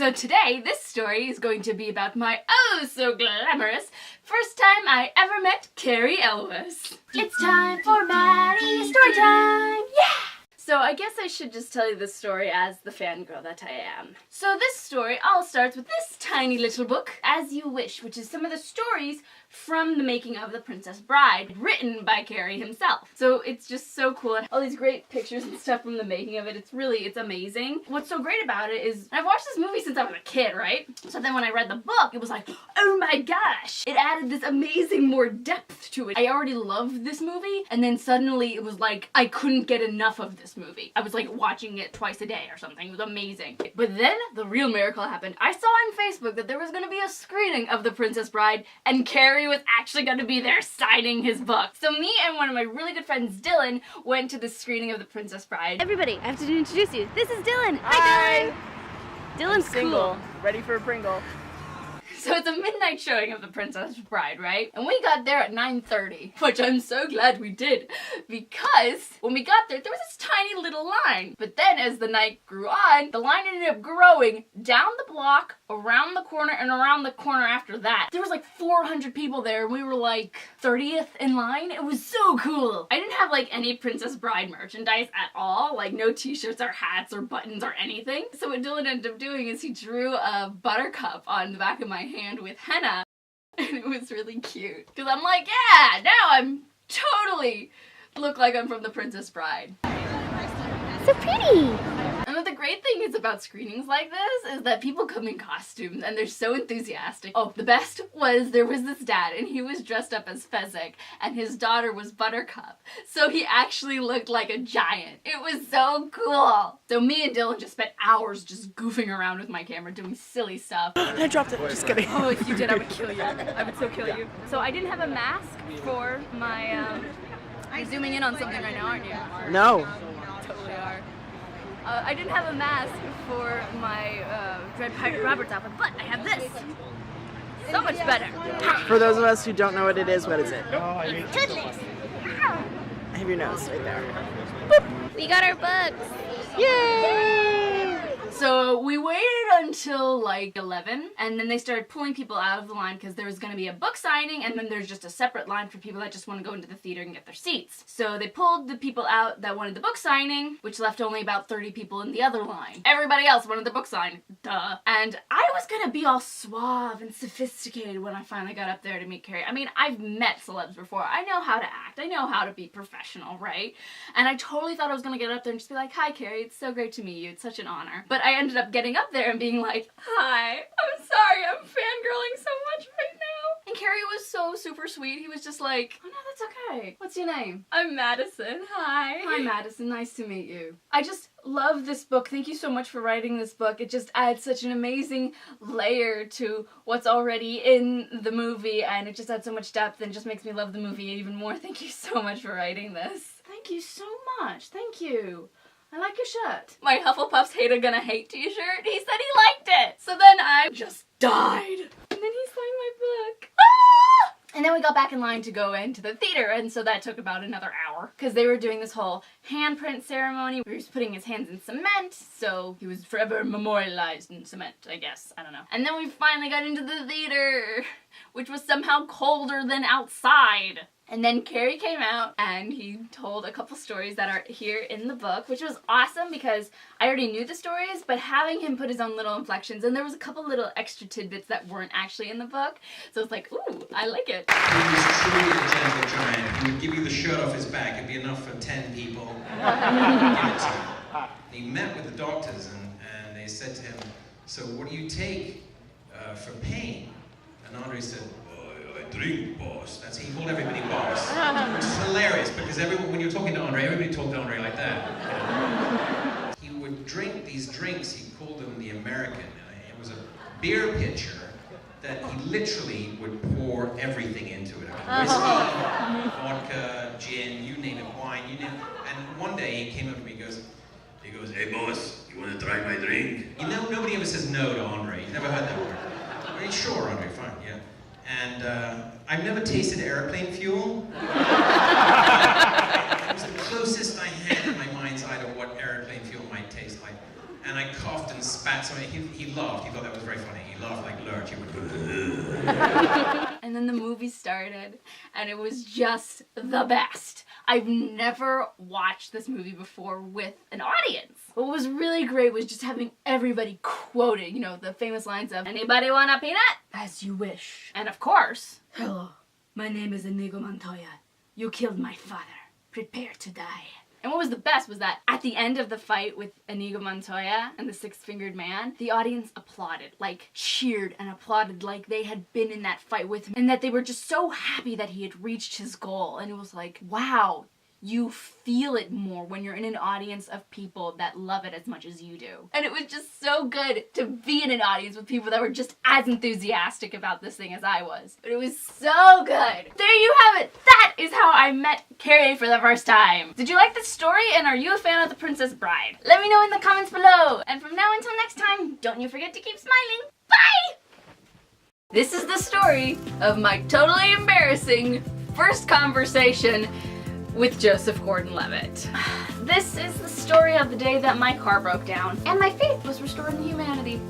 So today, this story is going to be about my oh-so-glamorous first time I ever met Cary Elwes. It's time for Maddie's story time! Yeah! So I guess I should just tell you this story as the fangirl that I am. So this story all starts with this tiny little book, As You Wish, which is some of the stories from the making of The Princess Bride, written by Cary himself. So it's just so cool. All these great pictures and stuff from the making of it. It's amazing. What's so great about it is, I've watched this movie since I was a kid, right? So then when I read the book, it was like, oh my gosh! It added this amazing more depth to it. I already loved this movie, and then suddenly it was like, I couldn't get enough of this movie. I was like watching it twice a day or something. It was amazing. But then the real miracle happened. I saw on Facebook that there was gonna be a screening of The Princess Bride, and Cary was actually gonna be there signing his book. So me and one of my really good friends, Dylan, went to the screening of The Princess Bride. Everybody, I have to introduce you. This is Dylan. Hi, Dylan. Dylan's single, cool. Ready for a Pringle. So it's a midnight showing of The Princess Bride, right? And we got there at 9:30, which I'm so glad we did, because when we got there was this tiny little line. But then as the night grew on, the line ended up growing down the block, around the corner, and around the corner after that. There was like 400 people there, and we were like 30th in line. It was so cool. I didn't have like any Princess Bride merchandise at all, like no t-shirts or hats or buttons or anything. So what Dylan ended up doing is he drew a buttercup on the back of my hand with henna, and it was really cute. Because I'm like, yeah, now I'm totally look like I'm from The Princess Bride. So pretty. And what the great thing is about screenings like this is that people come in costumes and they're so enthusiastic. Oh, the best was there was this dad and he was dressed up as Fezzik and his daughter was Buttercup. So he actually looked like a giant. It was so cool. So me and Dylan just spent hours just goofing around with my camera doing silly stuff. I dropped it. Just kidding. Oh, if you did, I would kill you. I would so kill you. So I didn't have a mask for my, you're zooming in on something right now, aren't you? No. Totally are. I didn't have a mask for my Dread Pirate Roberts outfit, but I have this. So much better. For those of us who don't know what it is, what is it? Toothless. I have your nose right there. We got our books. Yay! So we waited until like 11, and then they started pulling people out of the line because there was going to be a book signing, and then there's just a separate line for people that just want to go into the theater and get their seats. So they pulled the people out that wanted the book signing, which left only about 30 people in the other line. Everybody else wanted the book sign. Duh. And I was going to be all suave and sophisticated when I finally got up there to meet Carrie. I mean, I've met celebs before. I know how to act. I know how to be professional, right? And I totally thought I was going to get up there and just be like, hi, Carrie, it's so great to meet you. It's such an honor. But I ended up getting up there and being like, hi, I'm sorry, I'm fangirling so much right now. And Carrie was so super sweet. He was just like, oh no, that's okay. What's your name? I'm Madison. Hi. Hi, Madison. Nice to meet you. I just love this book. Thank you so much for writing this book. It just adds such an amazing layer to what's already in the movie, and it just adds so much depth and just makes me love the movie even more. Thank you so much for writing this. Thank you so much. Thank you. I like your shirt. My Hufflepuff's Hate Are Gonna Hate t-shirt, he said he liked it. So then I just died. And then he signed my book. Ah! And then we got back in line to go into the theater, and so that took about another hour. Because they were doing this whole handprint ceremony where he was putting his hands in cement, so he was forever memorialized in cement, I guess. I don't know. And then we finally got into the theater, which was somehow colder than outside. And then Cary came out and he told a couple stories that are here in the book, which was awesome because I already knew the stories, but having him put his own little inflections, and there was a couple little extra tidbits that weren't actually in the book, so it's like, ooh, I like it. He was truly a gentle giant. He would give you the shirt off his back. It'd be enough for 10 people. Give it to him. He met with the doctors and they said to him, so what do you take for pain? And Andre said, I drink, boss. That's, he called everybody boss. Which is hilarious because everyone, when you're talking to Andre, everybody talked to Andre like that. You know? He would drink these drinks, he called them the American. It was a beer pitcher that he literally would pour everything into it. I mean, whiskey, vodka, gin, you name it, wine, you name it. And one day he came up to me, he goes, hey boss, you want to try my drink? You know, nobody ever says no to Andre. You've never heard that word. I mean, sure, Andre, fine, yeah. And I've never tasted airplane fuel. It was the closest I had in my mind's eye to what airplane fuel might taste like. and I coughed and spat something. He laughed. He thought that was very funny. He laughed like Lurch. He went, And then the movie started, and it was just the best. I've never watched this movie before with an audience. What was really great was just having everybody quoting, you know, the famous lines of, "Anybody want a peanut? As you wish." And of course, "Hello, my name is Inigo Montoya. You killed my father. Prepare to die." And what was the best was that at the end of the fight with Inigo Montoya and the Six-Fingered Man, the audience applauded, like cheered and applauded like they had been in that fight with him, and that they were just so happy that he had reached his goal. And it was like, wow, you feel it more when you're in an audience of people that love it as much as you do. And it was just so good to be in an audience with people that were just as enthusiastic about this thing as I was. But it was so good. There you have it. That is how I met Carrie for the first time. Did you like the story, and are you a fan of The Princess Bride? Let me know in the comments below. And from now until next time, don't you forget to keep smiling. Bye! This is the story of my totally embarrassing first conversation with Joseph Gordon-Levitt. This is the story of the day that my car broke down and my faith was restored in humanity.